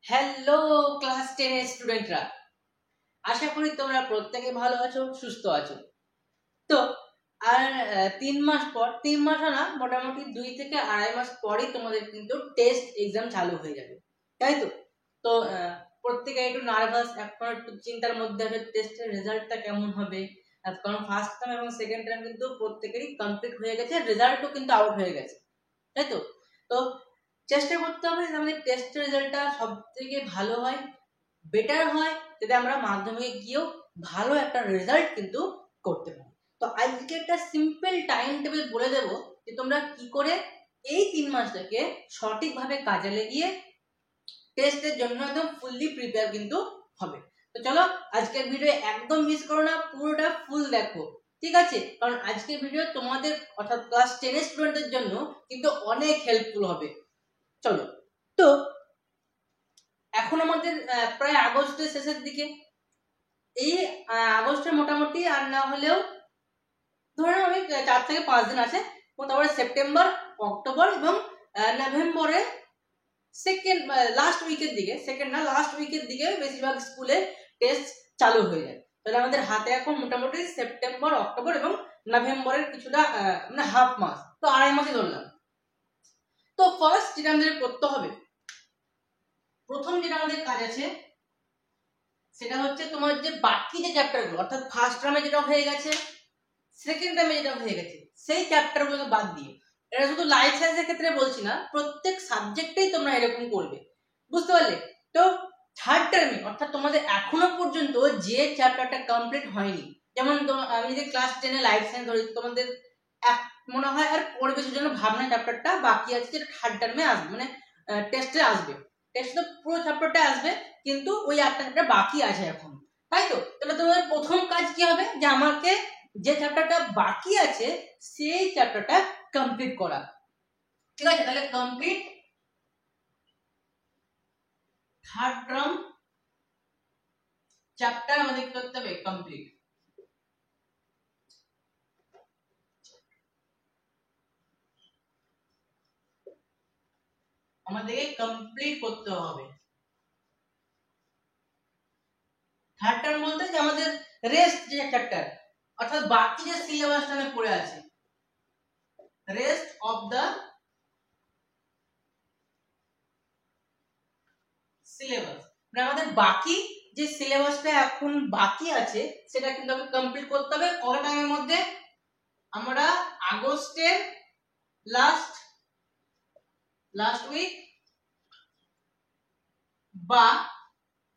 Hello class 10 এর স্টুডেন্টরা, আশা করি তোমরা প্রত্যেকে ভালো আছো, সুস্থ আছো। তো আর 3 মাস পর, 3 মাস না, মোটামুটি 2 থেকে আড়াই মাস পরেই তোমাদের কিন্তু টেস্ট এক্সাম চালু হয়ে যাবে, তাই তো? তো প্রত্যেকে একটু নার্ভাস, এখন একটু চিন্তার মধ্যে আছে টেস্টের রেজাল্টটা কেমন হবে। কারণ ফার্স্ট টাইম এবং সেকেন্ড টাইম কিন্তু প্রত্যেকেরই কমপ্লিট হয়ে গেছে, রেজাল্টও কিন্তু আউট হয়ে গেছে, তাই তো? তো চেষ্টা করতে হবে যে আমাদের টেস্টের রেজাল্টটা সব থেকে ভালো হয়, বেটার হয়, যাতে আমরা মাধ্যমিকে গিয়েও ভালো একটা রেজাল্ট কিন্তু করতে পারি। তো আজকে একটা সিম্পল টাইম টেবিল বলে দেবো যে তোমরা কি করে এই 3 মাসটাকে সঠিকভাবে কাজে লাগিয়ে টেস্টের জন্য একদম ফুললি প্রিপেয়ার কিন্তু হবে। তো চলো আজকের ভিডিও একদম মিস করো না, পুরোটা ফুল দেখো, ঠিক আছে? কারণ আজকের ভিডিও তোমাদের অর্থাৎ ক্লাস 10 এর স্টুডেন্টদের জন্য কিন্তু অনেক হেল্পফুল হবে। চলো, তো এখন আমাদের প্রায় আগস্টের শেষের দিকে, এই আগস্টের মোটামুটি আর না হলেও ধরুন আমি 4 থেকে 5 দিন আছে। তারপরে সেপ্টেম্বর, অক্টোবর এবং নভেম্বরে সেকেন্ড লাস্ট উইকের দিকে, সেকেন্ড না লাস্ট উইকের দিকে বেশিরভাগ স্কুলে টেস্ট চালু হয়ে যায়। তাহলে আমাদের হাতে এখন মোটামুটি সেপ্টেম্বর, অক্টোবর এবং নভেম্বরের কিছুটা মানে হাফ মাস, তো আড়াই মাসে ধরলাম। তো ফার্স্ট যেটা আমাদের করতে হবে, প্রথম যেটা আমাদের কাজ আছে সেটা হচ্ছে তোমার যে বাকি যে চ্যাপ্টারগুলো, অর্থাৎ ফার্স্ট টার্মে যেটা হয়ে গেছে, সেকেন্ড টার্মে যেটা হয়ে গেছে, সেই চ্যাপ্টারগুলোকে বাদ দিয়ে, এটা শুধু লাইফ সায়েন্সের ক্ষেত্রে বলছি না, প্রত্যেক সাবজেক্টেই তোমরা এরকম করবে, বুঝতে পারলে? তো থার্ড টার্মে অর্থাৎ তোমাদের এখনো পর্যন্ত যে চ্যাপ্টারটা কমপ্লিট হয়নি, যেমন আমি যদি ক্লাস 10 এ লাইফ সায়েন্স ধরি, তোমাদের মনে হয় আর পরিবেশের জন্য ভাবনা চ্যাপ্টারটা বাকি আছে, যেটা থার্ড টার্মে আসবে, মানে টেস্টে আসবে। টেস্টে পুরো চ্যাপ্টারটা আসবে, কিন্তু ওই চ্যাপ্টারটা বাকি আছে এখন, তাই তো? তাহলে তোমাদের প্রথম কাজ কি হবে, যে আমাকে যে চ্যাপ্টারটা বাকি আছে সেই চ্যাপ্টারটা কমপ্লিট করা, ঠিক আছে? তাহলে কমপ্লিট থার্ড টার্ম চ্যাপ্টার আমাদের কি করতে হবে, কমপ্লিট। আমাদেরকে কমপ্লিট করতে হবে থার্ড টার্ম বলতে যে আমাদের রেস্ট যে চ্যাপ্টার, অর্থাৎ বাকি যে সিলেবাসটা আমি পড়ে আছি, রেস্ট অফ দা সিলেবাস, মানে আমাদের বাকি যে সিলেবাসটা এখন বাকি আছে সেটা কিন্তু আমাকে কমপ্লিট করতে হবে। কত টাইমের মধ্যে? আমরা আগস্টের লাস্ট উইক বা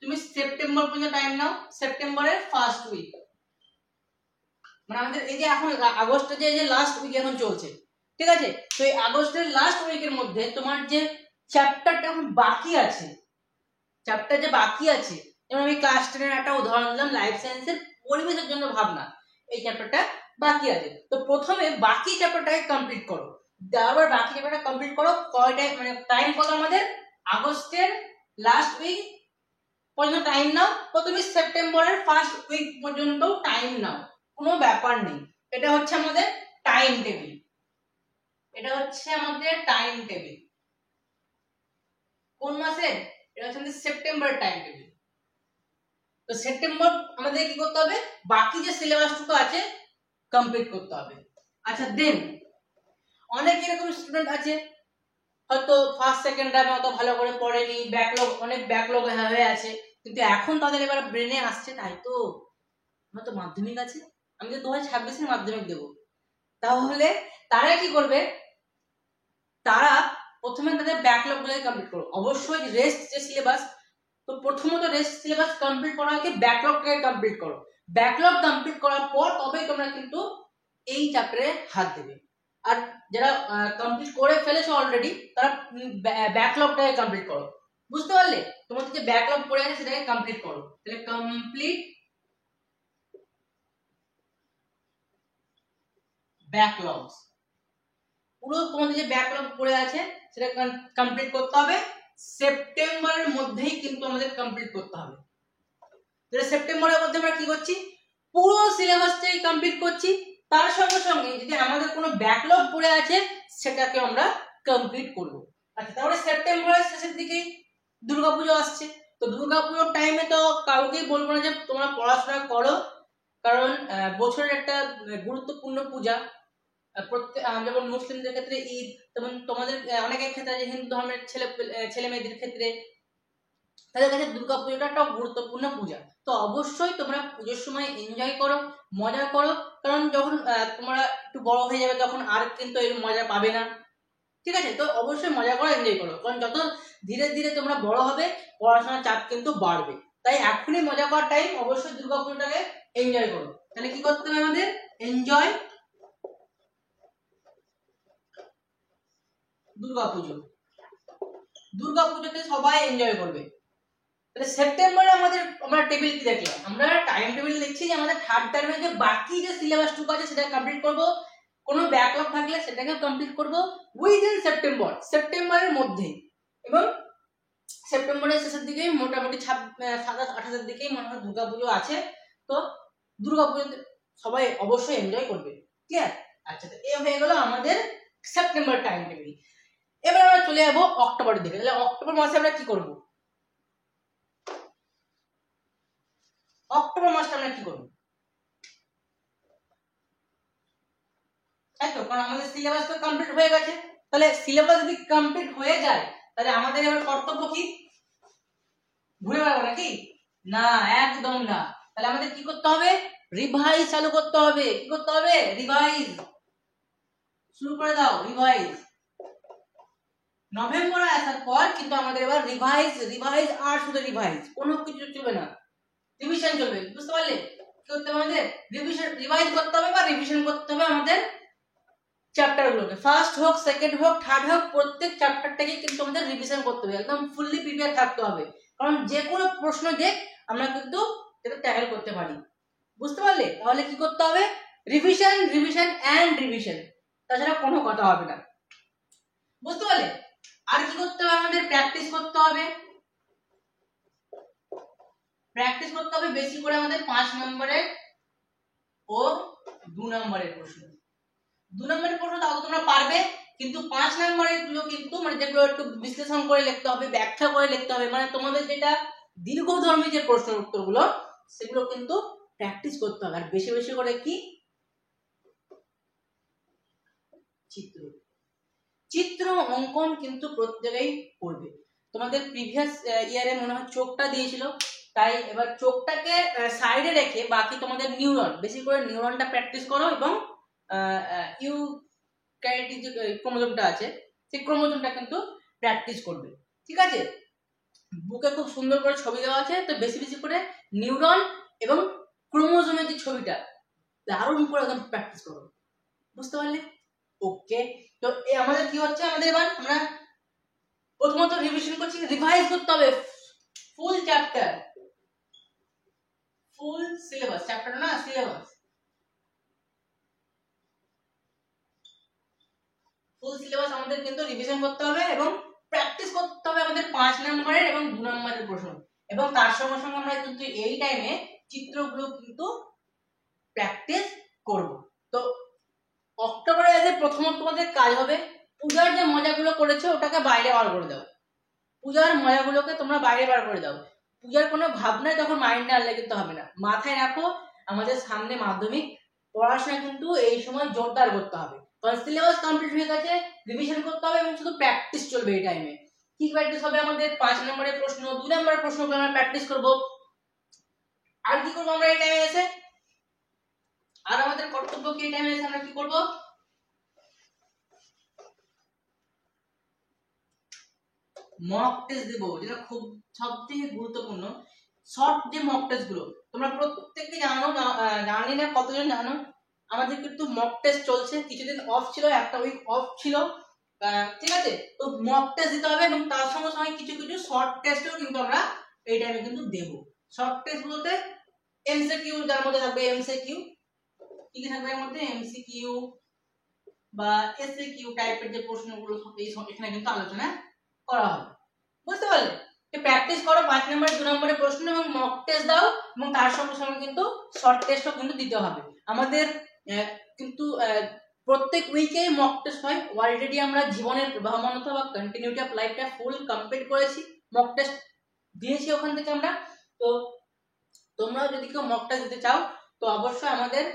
তুমি সেপ্টেম্বর পর্যন্ত টাইম নাও, সেপ্টেম্বরের ফার্স্ট উইক, মানে আমাদের এই যে এখন আগস্টের যে লাস্ট উইক এখন চলছে, ঠিক আছে? তো এই আগস্টের লাস্ট উইকের মধ্যে তোমার যে চ্যাপ্টারটা এখন বাকি আছে, চ্যাপ্টার যে বাকি আছে, যেমন আমি ক্লাস 10 এর একটা উদাহরণ দিলাম, লাইফ সায়েন্সের পরিবেশের জন্য ভাবনা, এই চ্যাপ্টারটা বাকি আছে। তো প্রথমে বাকি চ্যাপ্টারটাকে কমপ্লিট করো, আবার বাকি চ্যাপ্টারটা কমপ্লিট করো। কয়টা মানে টাইম কত আমাদের? আগস্টের লাস্ট উইক পর্যন্ত টাইম নাও, তো তুমি সেপ্টেম্বরের ফার্স্ট উইক পর্যন্ত টাইম নাও, কোনো ব্যাপার নেই। এটা হচ্ছে আমাদের টাইম টেবিল, এটা হচ্ছে আমাদের টাইম টেবিল। কোন মাসে? এটা হচ্ছে আমাদের সেপ্টেম্বরের টাইম টেবিল। তো সেপ্টেম্বর আমাদের কি করতে হবে, বাকি যে সিলেবাসটুকু আছে কমপ্লিট করতে হবে। আচ্ছা, দেন অনেক এরকম স্টুডেন্ট আছে হয়তো ফার্স্ট সেকেন্ড টাইমে অত ভালো করে পড়েনি, ব্যাকলগ, অনেক ব্যাকলগ হয়ে আছে, কিন্তু এখন তাদের এবার ব্রেনে আসছে, তাই তো আমার তো মাধ্যমিক আছে, আমি তো 2026 এর মাধ্যমিক দেবো। তাহলে তারা কি করবে, তারা প্রথমে তাদের ব্যাকলগ গুলোকে কমপ্লিট করো। অবশ্যই রেস্ট যে সিলেবাস, তো প্রথমত রেস্ট সিলেবাস কমপ্লিট করার আগে ব্যাকলগটাকে কমপ্লিট করো। ব্যাকলগ কমপ্লিট করার পর তবেই তোমরা কিন্তু এই চ্যাপ্টারে হাত দেবে। আর যারা কমপ্লিট করে ফেলেছো অলরেডি, তারা ব্যাকলগটাকে কমপ্লিট করো, বুঝতে পারলে? তোমাদের যে ব্যাকলগ পড়ে আছে সেটাকে কমপ্লিট করো। তাহলে কমপ্লিট ব্যাকলগস, পুরো তোমাদের যে ব্যাকলগ পড়ে আছে সেটা কমপ্লিট করতে হবে। সেপ্টেম্বরের মধ্যেই কিন্তু আমাদের কমপ্লিট করতে হবে। তাহলে সেপ্টেম্বরের মধ্যে আমরা কি করছি, পুরো সিলেবাসটাই কমপ্লিট করছি, তার সঙ্গে সঙ্গে যদি আমাদের কোনো ব্যাকলগ পড়ে আছে সেটাকে আমরা কমপ্লিট করব। আচ্ছা, তাহলে সেপ্টেম্বরের শেষের দিকেই দুর্গাপুজো আসছে, তো দুর্গাপুজোর টাইমে তো কাউকেই বলবো না যে তোমরা পড়াশোনা করো, কারণ বছরের একটা গুরুত্বপূর্ণ পূজা। প্রত্যেক যেমন মুসলিমদের ক্ষেত্রে ঈদ, তেমন তোমাদের অনেকের ক্ষেত্রে আছে হিন্দু ধর্মের ছেলে মেয়েদের ক্ষেত্রে, তাদের কাছে দুর্গাপুজোটা একটা গুরুত্বপূর্ণ পূজা। তো অবশ্যই তোমরা পুজোর সময় এনজয় করো, মজা করো, কারণ যখন তোমরা একটু বড় হয়ে যাবে তখন আর কিন্তু এই মজা পাবে না। ঠিক আছে, তো অবশ্যই মজা করো, এনজয় করো, কারণ যত ধীরে ধীরে তোমরা বড় হবে পড়াশোনার চাপ কিন্তু বাড়বে। তাই এখনই মজা করার টাইম, অবশ্যই দুর্গাপুজোটাকে এনজয় করো। তাহলে কি করতে হবে আমাদের? এনজয় দুর্গাপুজো। দুর্গাপুজোতে সবাই এনজয় করবে। তাহলে সেপ্টেম্বরে আমরা টেবিল কি দেখলাম? আমরা টাইম টেবিল দেখছি যে আমাদের থার্ড টার্মে যে বাকি যে সিলেবাসটুকু আছে সেটা কমপ্লিট করব, কোনো ব্যাকলগ থাকলে সেটাকে কমপ্লিট করব উইদিন সেপ্টেম্বরের মধ্যে। এবং সেপ্টেম্বরের শেষের দিকে মোটামুটি 27-28 দিকেই মনে হয় দুর্গাপুজো আছে। তো দুর্গাপুজোতে সবাই অবশ্যই এনজয় করবে। ক্লিয়ার? আচ্ছা, তো এই হয়ে গেল আমাদের সেপ্টেম্বর টাইম টেবিল। এবার আমরা চলে যাবো অক্টোবরের দিকে। তাহলে অক্টোবর মাসে আমরা কি করব? অক্টোবর মাসটা আমরা কি করব? তাই তো, কারণ আমাদের সিলেবাস তো কমপ্লিট হয়ে গেছে। তাহলে সিলেবাস যদি কমপ্লিট হয়ে যায় তাহলে আমাদের এবার কর্তব্য কি? ভুলে যাবো নাকি? না, একদম না। তাহলে আমাদের কি করতে হবে? রিভাইজ চালু করতে হবে। কি করতে হবে? রিভাইজ শুরু করে দাও। রিভাইজ নভেম্বরে আসার পর কিন্তু আমাদের এবার রিভাইজ আর শুধু রিভাইজ, কোনো কিছু চলবে না, রিভিশন চলবে। বুঝতে পারলে? কি করতে হবে আমাদের? রিভাইজ করতে হবে বা রিভিশন করতে হবে আমাদের চ্যাপ্টারগুলোকে। ফার্স্ট হোক, সেকেন্ড হোক, থার্ড হোক, প্রত্যেক চ্যাপ্টারটাকে কিন্তু আমাদের রিভিশন করতে হবে, একদম ফুললি প্রিপেয়ার থাকতে হবে, কারণ যে কোনো প্রশ্ন দেখ আমরা কিন্তু এটা ট্যাকেল করতে পারি। বুঝতে পারলে? তাহলে কি করতে হবে? রিভিশন, রিভিশন এন্ড রিভিশন, তাছাড়া কোনো কথা হবে না। বুঝতে পারলে? আর কি করতে হবে? আমাদের প্র্যাকটিস করতে হবে। প্র্যাকটিস করতে হবে বেশি করে আমাদের 5 নম্বরের ও 2 নম্বরের প্রশ্ন। 2 নম্বরের প্রশ্ন তাও তোমরা পারবে, কিন্তু 5 নম্বরের গুলো কিন্তু মানে যেগুলো একটু বিশ্লেষণ করে লিখতে হবে, ব্যাখ্যা করে লিখতে হবে, মানে তোমাদের যেটা দীর্ঘধর্মী যে প্রশ্নের উত্তরগুলো সেগুলো কিন্তু প্র্যাকটিস করতে হবে। আর বেশি বেশি করে কি? চিত্র অঙ্কন কিন্তু প্রত্যেকেই করবে। তোমাদের প্রিভিয়াস ইয়ারে মনে হয় চোখটা দিয়েছিল, তাই এবার চোখটাকে সাইডে রেখে বাকি তোমাদের নিউরন, বেশি করে নিউরনটা প্র্যাকটিস করো, এবং ইউক্যারিওটিক যে ক্রোমোজোমটা আছে সেই ক্রোমোজোমটা কিন্তু প্র্যাকটিস করবে। ঠিক আছে? বুকে খুব সুন্দর করে ছবি দেওয়া আছে, তো বেশি বেশি করে নিউরন এবং ক্রোমোজোমের যে ছবিটা দারুণ করে একদম প্র্যাকটিস করো। বুঝতে পারলে? ওকে, তো আমাদের কি হচ্ছে? আমাদের এবার আমরা প্রথমত রিভিশন করছি, রিভাইজ করতে হবে ফুল চ্যাপ্টার, ফুল সিলেবাস, চ্যাপ্টার না সিলেবাস, ফুল সিলেবাস আমাদের কিন্তু রিভিশন করতে হবে এবং প্র্যাকটিস করতে হবে আমাদের 5 নম্বরের এবং 2 নম্বরের প্রশ্ন। এবং তার সঙ্গে সঙ্গে আমরা কিন্তু এই টাইমে চিত্রগুলো কিন্তু প্র্যাকটিস করব। তো অক্টোবরে যে প্রথমত তোমাদের কাজ হবে, পূজার যে মজাগুলো করেছো ওটাকে বাইরে বার করে দাও। পূজার মজাগুলোকে তোমরা বাইরে বার করে দাও। পূজার কোনো ভাবনায় তখন মাইন্ডে আনলে কিন্তু হবে না। মাথায় রাখো আমাদের সামনে মাধ্যমিক, পড়াশোনা কিন্তু এই সময় জোরদার করতে হবে, কারণ সিলেবাস কমপ্লিট হয়ে গেছে, রিভিশন করতে হবে এবং শুধু প্র্যাকটিস চলবে এই টাইমে। কি প্র্যাকটিস হবে? আমাদের 5 নম্বরের প্রশ্ন, 2 নম্বরের প্রশ্নগুলো আমরা প্র্যাকটিস করব। আর কি করবো আমরা এই টাইমে এসে? আর আমাদের কর্তব্য কি এই টাইমে এসে আমরা কি করব? মক টেস্ট দেব, যেটা খুব সবথেকে গুরুত্বপূর্ণ। শর্ট যে মক টেস্ট গুলো তোমরা প্রত্যেককে জানো, জানি না কতজন জানো, আমাদের কিন্তু মক টেস্ট চলছে। কিছুদিন অফ ছিল, একটা উইক অফ ছিল, ঠিক আছে? তো মক টেস্ট দিতে হবে এবং তার সঙ্গে সঙ্গে কিছু কিছু শর্ট টেস্টও কিন্তু আমরা এই টাইমে কিন্তু দেব। শর্ট টেস্ট বলতে এমসিকিউ, যার মধ্যে থাকবে এমসিকিউ, কি কি থাকবে এর মধ্যে? এমসিকিউ বা এসএকিউ টাইপের যে প্রশ্নগুলো এই এখানে কিন্তু আলোচনা করা হবে। বুঝতে পারলে? প্র্যাকটিস করো 5 নম্বরে 2 নম্বরের প্রশ্ন এবং মক টেস্ট দাও, এবং তার সঙ্গে সঙ্গে কিন্তু শর্ট টেস্টও কিন্তু দিতে হবে। আমাদের কিন্তু প্রত্যেক উইকে মক টেস্ট হয়। অলরেডি আমরা জীবনের প্রবাহমানতা বা কন্টিনিউটি অফ লাইফটা ফুল কমপ্লিট করেছি। মক টেস্ট দিয়েছি ওখান থেকে আমরা। তো তোমরাও যদি কেউ মক টেস্ট দিতে চাও তো অবশ্যই আমাদের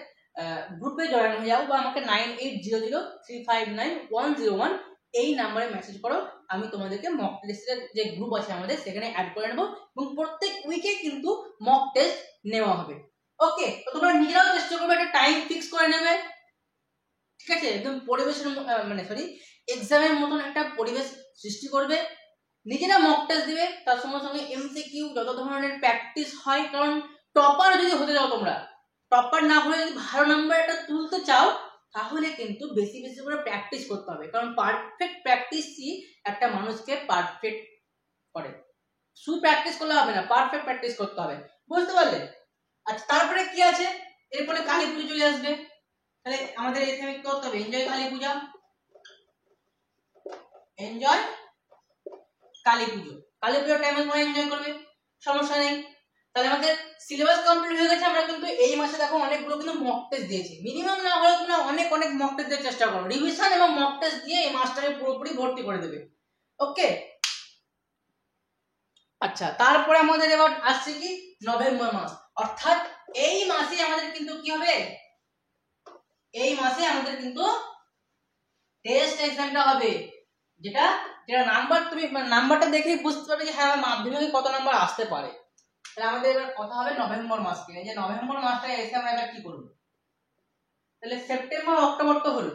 গ্রুপে জয়েন হয়ে যাও, বা আমাকে 9800359101 এই নাম্বারে মেসেজ করো। আমি তোমাদেরকে মক টেস্টের যে গ্রুপ আছে আমাদের সেখানে অ্যাড করে নেবো, এবং প্রত্যেক উইকে কিন্তু মক টেস্ট নেওয়া হবে। ওকে, তো তোমরা নিজেরাও চেষ্টা করবে একটা টাইম ফিক্স করে নেবে, ঠিক আছে? একদম পরিবেশের এক্সামের মতন একটা পরিবেশ সৃষ্টি করবে, নিজেরা মক টেস্ট দিবে, তার সঙ্গে সঙ্গে এমসিকিউ যত ধরনের প্র্যাকটিস হয়, কারণ টপার যদি হতে যাও, তোমরা টপার না হলে যদি ভালো নাম্বার একটা তুলতে চাও তাহলে কিন্তু বেশি বেশি করে প্র্যাকটিস করতে হবে, কারণ পারফেক্ট প্র্যাকটিসই একটা মানুষকে পারফেক্ট করে। শুধু প্র্যাকটিস করলে হবে না, পারফেক্ট প্র্যাকটিস করতে হবে, বুঝতে পারলে? আচ্ছা, তারপরে কি আছে, এরপরে কালী পুজো চলে আসবে, তাহলে আমাদের এখানে কি করতে হবে? এনজয় কালী পূজা, এনজয় কালী পুজো। কালী পুজোর টাইমে তোমরা এনজয় করবে, সমস্যা নেই। তাহলে আমাদের সিলেবাস কমপ্লিট হয়ে গেছে। আমরা কিন্তু এই মাসে দেখো অনেকগুলো কিন্তু মক টেস্ট দিয়েছি, মিনিমাম না হলে তোমরা অনেক অনেক মক টেস্ট দেওয়ার চেষ্টা করো, রিভিশন এবং মক টেস্ট দিয়ে এই মাসটাকে পুরোপুরি ভর্তি করে দেবে। ওকে, আচ্ছা, তারপরে আমাদের এবার আসছে কি নভেম্বর মাস, অর্থাৎ এই মাসে আমাদের কিন্তু কি হবে, এই মাসে আমাদের কিন্তু টেস্ট এক্সামটা হবে, যেটা যেটা নাম্বার তুমি নাম্বারটা দেখেই বুঝতে পারবে যে হ্যাঁ আমার মাধ্যমিকে কত নাম্বার আসতে পারে। তাহলে আমাদের এবার কথা হবে নভেম্বর মাস নিয়ে, যে নভেম্বর মাসটা এসে আমরা এবার কি করব। তাহলে সেপ্টেম্বর অক্টোবর তো হলো,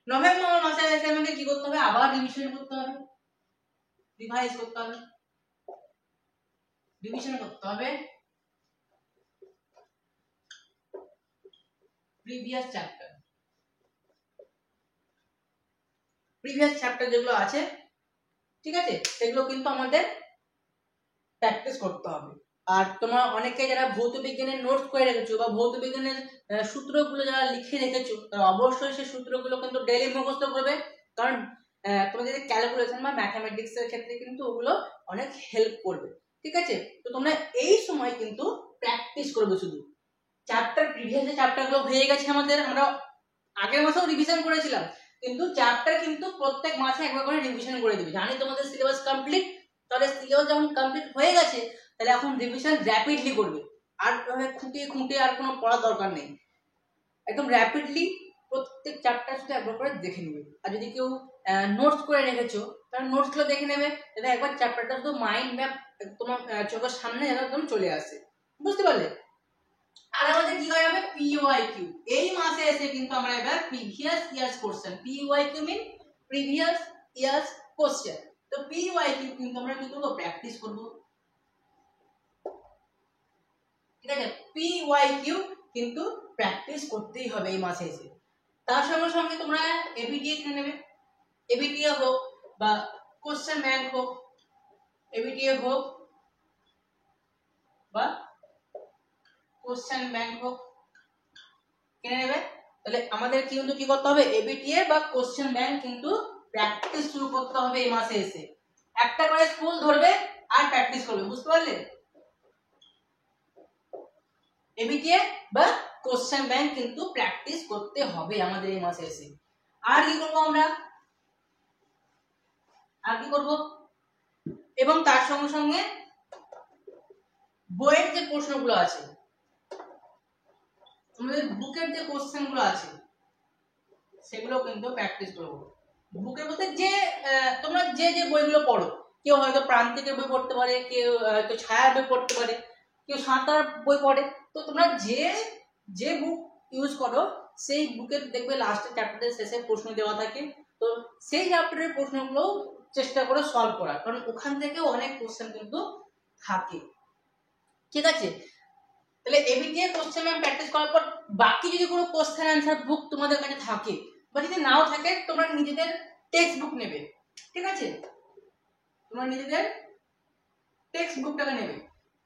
নভেম্বর মাসে এসে আমাকে কি করতে হবে, আবার রিভিশন করতে হবে, রিভাইজ করতে হবে, রিভিশন করতে হবে প্রিভিয়াস চ্যাপ্টার যেগুলো আছে, ঠিক আছে, সেগুলো কিন্তু আমাদের প্র্যাকটিস করতে হবে। আর তোমরা অনেকে যারা ভৌত বিজ্ঞানের নোটস করে রেখেছো বা ভৌত বিজ্ঞানের সূত্রগুলো যারা লিখে রেখেছো, তারা অবশ্যই সেই সূত্রগুলো কিন্তু ডেইলি মুখস্থ করবে, কারণ তোমাদের ক্যালকুলেশন বা ম্যাথামেটিক্স এর ক্ষেত্রে কিন্তু ওগুলো অনেক হেল্প করবে, ঠিক আছে? তো তোমরা এই সময় কিন্তু প্র্যাকটিস করবে শুধু চ্যাপ্টার, প্রিভিয়াস যে চ্যাপ্টারগুলো হয়ে গেছে আমাদের, আমরা আগের মাসেও রিভিশন করেছিলাম, কিন্তু চ্যাপ্টার কিন্তু প্রত্যেক মাসে একবার করে রিভিশন করে দিবে। জানি তোমাদের সিলেবাস কমপ্লিট, তাহলে সিলেবাস যখন কমপ্লিট হয়ে গেছে তাহলে এখন রিভিশন র্যাপিডলি করবে, আর খুঁটিয়ে খুঁটিয়ে আর কোনো পড়ার দরকার নেই, একদম র্যাপিডলি প্রত্যেক চ্যাপ্টার শুধু একবার করে দেখে নেবে। আর যদি কেউ নোটস করে রেখেছো তাহলে নোটসগুলো দেখে নেবে, যাতে একবার চ্যাপ্টারটা শুধু মাইন্ড ম্যাপ তোমার চোখের সামনে একদম চলে আসে, বুঝতে পারলে? আর আমাদের কি করা হবে, পিওয়াইকিউ। এই মাসে এসে কিন্তু আমরা এবার প্রিভিয়াস ইয়ার্স কোশ্চেন, পিওয়াইকিউ মিন প্রিভিয়াস ইয়ার্স কোশ্চেন, তো পিওয়াইকিউ কিন্তু আমরা কি করব, প্র্যাকটিস করব, ঠিক আছে? পিওয়াইকিউ কিন্তু প্র্যাকটিস করতেই হবে এই মাসে এসে। তার সঙ্গে সঙ্গে তোমরা এবিটিএ কিনে নেবে, এবিটিএ হোক বা কোশ্চেন ব্যাংক হোক, এবিটিএ হোক বা কোশ্চেন ব্যাংক হোক, কিনে নেবে। তাহলে আমাদের কিন্তু কি করতে হবে, এবিটিএ বা কোশ্চেন ব্যাংক কিন্তু প্র্যাকটিস শুরু করতে হবে এই মাসে এসে, একটা করে স্কুল ধরবে আর প্র্যাকটিস করবে, বুঝতে পারলে? এবিটিএ বা কোশ্চেন ব্যাংক কিন্তু প্র্যাকটিস করতে হবে আমাদের এই মাসে এসে। আর কি করব আমরা, আর কি করব, এবং তার সঙ্গে সঙ্গে বইয়ের যে প্রশ্নগুলো আছে, আমাদের বুকের যে কোশ্চেন গুলো আছে সেগুলো কিন্তু প্র্যাকটিস করব। বুকের বলতে যে তোমরা যে যে বইগুলো পড়ো, কেউ হয়তো প্রান্তিকের বই পড়তে পারে, কেউ হয়তো ছায়ার বই পড়তে পারে, কেউ সাঁতার বই পড়ে, তো তোমরা যে যে বুক ইউজ করো সেই বুকের দেখবে লাস্টের চ্যাপ্টারের শেষে প্রশ্ন দেওয়া থাকে, তো সেই চ্যাপ্টারের প্রশ্নগুলো চেষ্টা করে সলভ করা, কারণ ওখান থেকেও অনেক কোশ্চেন কিন্তু থাকে, ঠিক আছে? তাহলে এবিটিএ কোশ্চেন ব্যাংক প্র্যাকটিস করার পর বাকি যদি কোনো কোশ্চেন অ্যান্সার বুক তোমাদের কাছে থাকে বা যদি নাও থাকে, তোমরা নিজেদের টেক্সট বুক নেবে, ঠিক আছে? তোমরা নিজেদের টেক্সট বুকটাকে নেবে,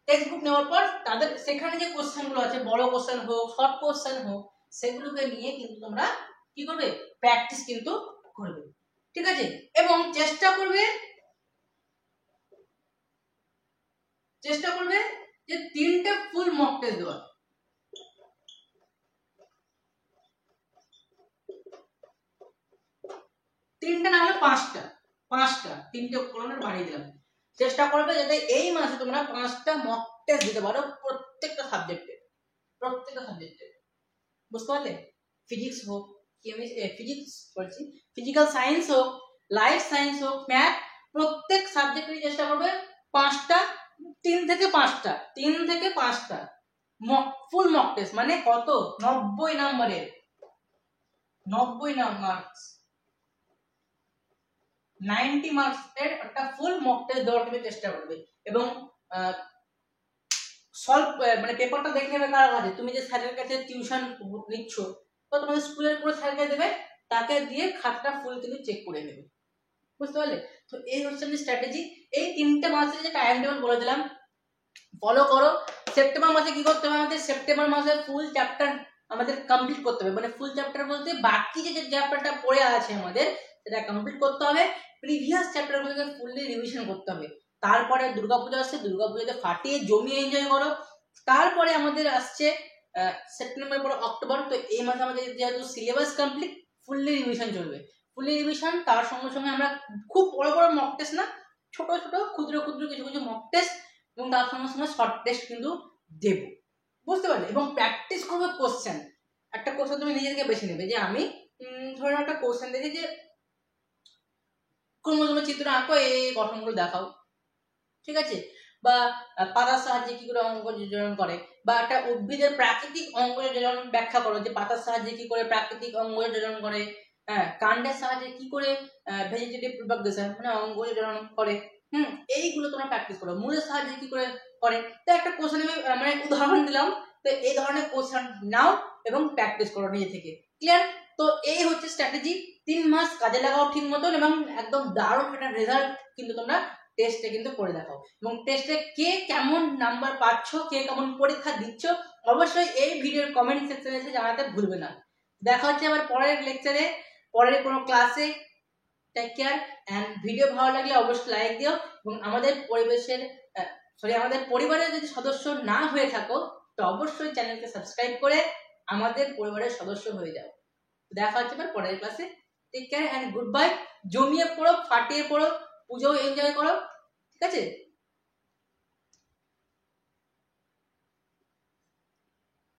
টেক্সট বুক নেওয়ার পর তাদের সেখানে যে কোশ্চেন গুলো আছে, বড় কোশ্চেন হোক শর্ট কোশ্চেন হোক, সেগুলোকে নিয়ে কিন্তু তোমরা কি করবে, প্র্যাকটিস কিন্তু করবে, ঠিক আছে? এবং চেষ্টা করবে যে 3টে ফুল মক টেস্ট দেওয়ার, 3টে না হলে 5টা, 3টে কলমের বাড়িয়ে দিলাম, চেষ্টা করবে যাতে এই মাসে তোমরা 5টা মক টেস্ট দিতে পারো প্রত্যেকটা সাবজেক্টে, বুঝতে পারলে? ফিজিক্স হোক, ফিজিক্স বলছি, ফিজিক্যাল সায়েন্স হোক, লাইফ সায়েন্স হোক, ম্যাথ, প্রত্যেক সাবজেক্টের চেষ্টা করবে 5টা, 3 থেকে 5টা ফুল মক টেস্ট। মানে কত? 90 নম্বরের, 90 মার্কস, 90 মার্কসের একটা ফুল মক টেস্ট দেওয়ার তুমি চেষ্টা করবে। এবং সলভ মানে পেপারটা দেখে নেবে কার কাছে, তুমি যে স্যারের কাছে টিউশন নিচ্ছ তো তোমাদের স্কুলের পুরো স্যারকে দেবে, তাকে দিয়ে খাতাটা ফুল কিন্তু চেক করে নেবে, বুঝতে পারলে? তো এই হচ্ছে আমাদের স্ট্র্যাটেজি। এই 3টে মাসে যে টাইম টেবিল বলে দিলাম ফলো করো। সেপ্টেম্বর মাসে কি করতে হবে আমাদের? সেপ্টেম্বর মাসে ফুল চ্যাপ্টার আমাদের কমপ্লিট করতে হবে। মানে ফুল চ্যাপ্টার বলতে বাকি যে চ্যাপ্টারটা পড়ে আছে আমাদের সেটা কমপ্লিট করতে হবে, প্রিভিয়াস চ্যাপ্টারগুলোকে ফুললি রিভিশন করতে হবে। তারপরে দুর্গাপূজা আসছে, দুর্গাপূজাতে ফাটিয়ে জমিয়ে এনজয় করো। তারপরে আমাদের আসছে সেপ্টেম্বর পরে অক্টোবর। তো এই মাসে আমাদের যেহেতু সিলেবাস কমপ্লিট, ফুললি রিভিশন চলবে, ফুললি রিভিশন। তার সঙ্গে সঙ্গে আমরা খুব বড় বড় মক টেস্ট না, ছোট ছোট ক্ষুদ্র ক্ষুদ্র কিছু কিছু মক টেস্ট এবং তার সঙ্গে সঙ্গে শর্ট টেস্ট কিন্তু দেব, বুঝতে পারলে? এবং প্র্যাকটিস করবে কোশ্চেন। একটা কোশ্চেন তুমি নিজে থেকে বেছে নেবে যে আমি ধরো একটা কোশ্চেন দেখি যে কোন তুমি চিত্র আঁকো, এই গঠনগুলো দেখাও, ঠিক আছে? বা পাতার সাহায্যে কি করে অঙ্ক যোজন করে, বা একটা উদ্ভিদের প্রাকৃতিক অঙ্গ যোজন ব্যাখ্যা করো, যে পাতার সাহায্যে কি করে প্রাকৃতিক অঙ্গ যোজন করে, হ্যাঁ, কাণ্ডের সাহায্যে কি করে ভেজিটেটিভ প্রোপাগেশন মানে অঙ্গ যোজন করে, এইগুলো তোমরা প্র্যাকটিস করো। মূলের সাহায্যে কি করে করে। তো একটা কোশ্চেন আমি মানে উদাহরণ দিলাম, তো এই ধরনের কোশ্চেন নাও এবং প্র্যাকটিস করো নিজে থেকে, ক্লিয়ার? তো এই হচ্ছে স্ট্র্যাটেজি। 3 মাস কাজে লাগাও ঠিক মতন এবং একদম দারুণ একটা রেজাল্ট কিন্তু তোমরা টেস্টে কিন্তু করে দেখাও। এবং টেস্টে কে কেমন নাম্বার পাচ্ছ, কে কেমন পরীক্ষা দিচ্ছ, অবশ্যই এই ভিডিওর কমেন্ট সেকশনে এসে জানাতে ভুলবে না। দেখা হচ্ছে আবার পরের লেকচারে, পরের কোনো ক্লাসে। টেক কেয়ার এন্ড ভিডিও ভালো লাগলে অবশ্যই লাইক দিও এবং আমাদের আমাদের পরিবারের যদি সদস্য না হয়ে থাকো তো অবশ্যই চ্যানেলকে সাবস্ক্রাইব করে আমাদের পরিবারের সদস্য হয়ে যাও। দেখা হচ্ছে আবার পরের ক্লাসে। Take care and good bye. জমিয়ে পড়ো, ফাটিয়ে পড়ো, পুজো এনজয় করো, ঠিক আছে?